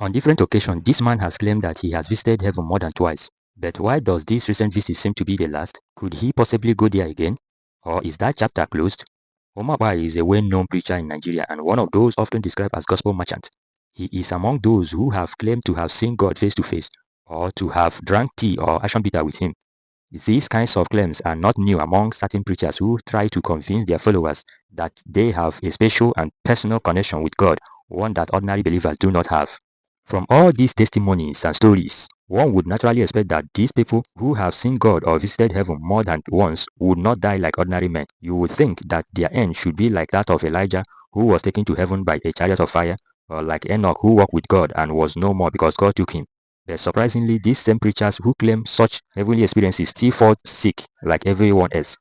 On different occasions, this man has claimed that he has visited heaven more than twice. But why does this recent visit seem to be the last? Could he possibly go there again? Or is that chapter closed? Uma Ukpai is a well-known preacher in Nigeria and one of those often described as gospel merchants. He is among those who have claimed to have seen God face to face, or to have drank tea or ashen bitter with him. These kinds of claims are not new among certain preachers who try to convince their followers that they have a special and personal connection with God, one that ordinary believers do not have. From all these testimonies and stories, one would naturally expect that these people who have seen God or visited heaven more than once would not die like ordinary men. You would think that their end should be like that of Elijah, who was taken to heaven by a chariot of fire, or like Enoch, who walked with God and was no more because God took him. But surprisingly, these same preachers who claim such heavenly experiences still fall sick like everyone else.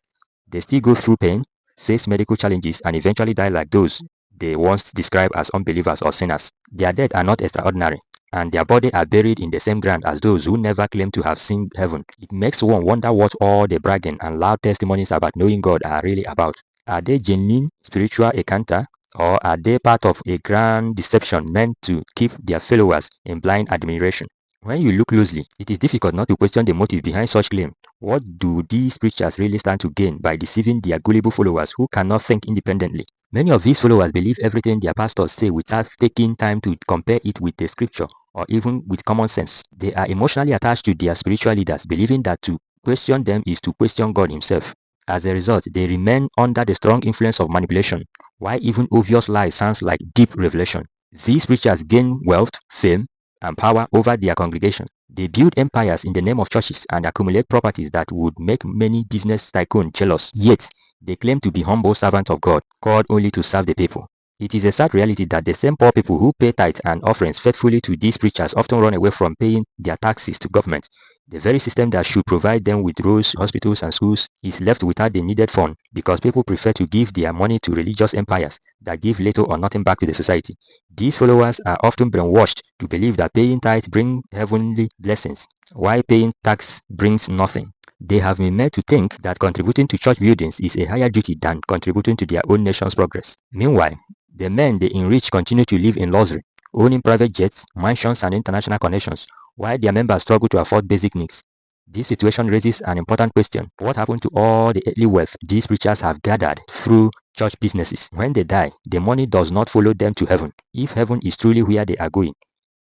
They still go through pain, face medical challenges, and eventually die like those they once described as unbelievers or sinners. Their deaths are not extraordinary, and their bodies are buried in the same ground as those who never claim to have seen heaven. It makes one wonder what all the bragging and loud testimonies about knowing God are really about. Are they genuine spiritual encounter, or are they part of a grand deception meant to keep their followers in blind admiration? When you look closely, it is difficult not to question the motive behind such claim. What do these preachers really stand to gain by deceiving their gullible followers who cannot think independently? Many of these followers believe everything their pastors say without taking time to compare it with the scripture or even with common sense. They are emotionally attached to their spiritual leaders, believing that to question them is to question God himself. As a result, they remain under the strong influence of manipulation, while even obvious lies sounds like deep revelation. These preachers gain wealth, fame, and power over their congregation. They build empires in the name of churches and accumulate properties that would make many business tycoons jealous. Yet, they claim to be humble servants of God, called only to serve the people. It is a sad reality that the same poor people who pay tithes and offerings faithfully to these preachers often run away from paying their taxes to government. The very system that should provide them with roads, hospitals, and schools is left without the needed fund because people prefer to give their money to religious empires that give little or nothing back to the society. These followers are often brainwashed to believe that paying tithe brings heavenly blessings, while paying tax brings nothing. They have been made to think that contributing to church buildings is a higher duty than contributing to their own nation's progress. Meanwhile, the men they enrich continue to live in luxury, owning private jets, mansions, and international connections, while their members struggle to afford basic needs. This situation raises an important question. What happened to all the earthly wealth these preachers have gathered through church businesses? When they die, the money does not follow them to heaven. If heaven is truly where they are going,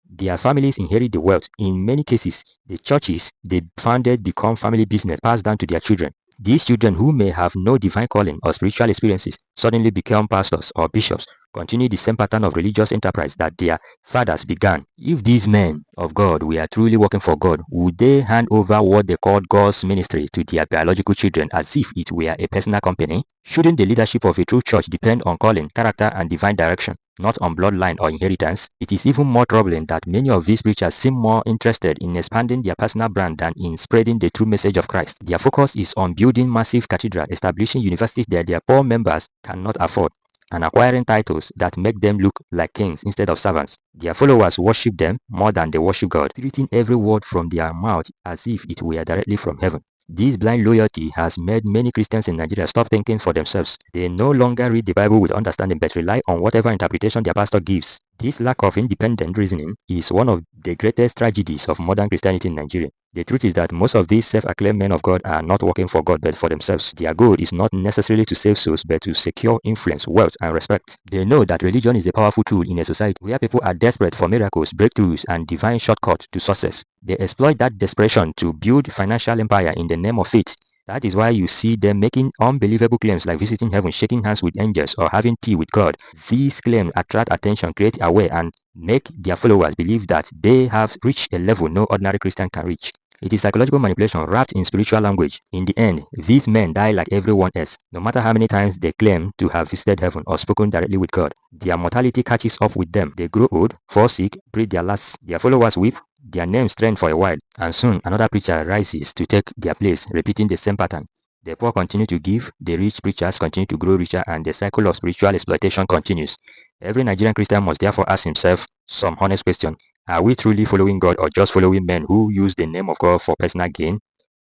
their families inherit the wealth. In many cases, the churches they founded become family business passed down to their children. These children who may have no divine calling or spiritual experiences suddenly become pastors or bishops, continue the same pattern of religious enterprise that their fathers began. If these men of God were truly working for God, would they hand over what they called God's ministry to their biological children as if it were a personal company? Shouldn't the leadership of a true church depend on calling, character, and divine direction, not on bloodline or inheritance? It is even more troubling that many of these preachers seem more interested in expanding their personal brand than in spreading the true message of Christ. Their focus is on building massive cathedrals, establishing universities that their poor members cannot afford, and acquiring titles that make them look like kings instead of servants. Their followers worship them more than they worship God, treating every word from their mouth as if it were directly from heaven. This blind loyalty has made many Christians in Nigeria stop thinking for themselves. They no longer read the Bible with understanding but rely on whatever interpretation their pastor gives. This lack of independent reasoning is one of the greatest tragedies of modern Christianity in Nigeria. The truth is that most of these self-acclaimed men of God are not working for God but for themselves. Their goal is not necessarily to save souls but to secure influence, wealth, and respect. They know that religion is a powerful tool in a society where people are desperate for miracles, breakthroughs, and divine shortcuts to success. They exploit that desperation to build financial empire in the name of faith. That is why you see them making unbelievable claims like visiting heaven, shaking hands with angels, or having tea with God. These claims attract attention, create awareness, and make their followers believe that they have reached a level no ordinary Christian can reach. It is psychological manipulation wrapped in spiritual language. In the end, these men die like everyone else. No matter how many times they claim to have visited heaven or spoken directly with God, their mortality catches up with them. They grow old, fall sick, breathe their last. Their followers weep, their names trend for a while, and soon another preacher rises to take their place, repeating the same pattern. The poor continue to give, the rich preachers continue to grow richer, and the cycle of spiritual exploitation continues. Every Nigerian Christian must therefore ask himself some honest question. Are we truly following God or just following men who use the name of God for personal gain?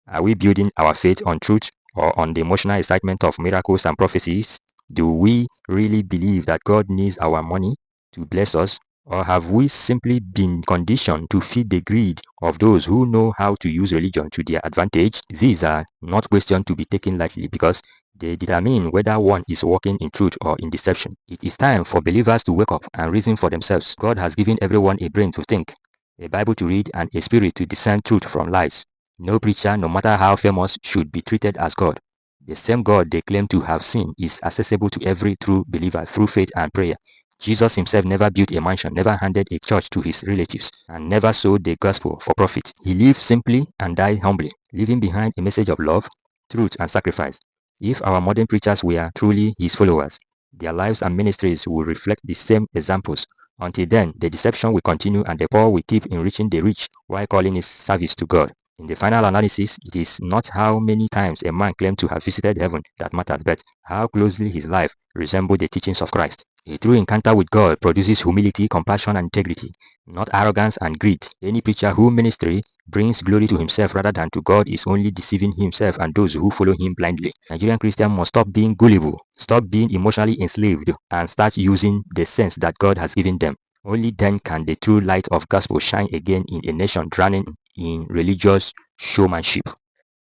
Are we building our faith on truth or on the emotional excitement of miracles and prophecies? Do we really believe that God needs our money to bless us, Or have we simply been conditioned to feed the greed of those who know how to use religion to their advantage? These are not questions to be taken lightly because they determine whether one is walking in truth or in deception. It is time for believers to wake up and reason for themselves. God has given everyone a brain to think, a Bible to read, and a spirit to discern truth from lies. No preacher, no matter how famous, should be treated as God. The same God they claim to have seen is accessible to every true believer through faith and prayer. Jesus himself never built a mansion, never handed a church to his relatives, and never sold the gospel for profit. He lived simply and died humbly, leaving behind a message of love, truth, and sacrifice. If our modern preachers were truly his followers, their lives and ministries will reflect the same examples. Until then, the deception will continue and the poor will keep enriching the rich while calling it service to God. In the final analysis, it is not how many times a man claimed to have visited heaven that matters, but how closely his life resembled the teachings of Christ. A true encounter with God produces humility, compassion, and integrity, not arrogance and greed. Any preacher whose ministry brings glory to himself rather than to God is only deceiving himself and those who follow him blindly. Nigerian Christians must stop being gullible, stop being emotionally enslaved, and start using the sense that God has given them. Only then can the true light of gospel shine again in a nation drowning in religious showmanship.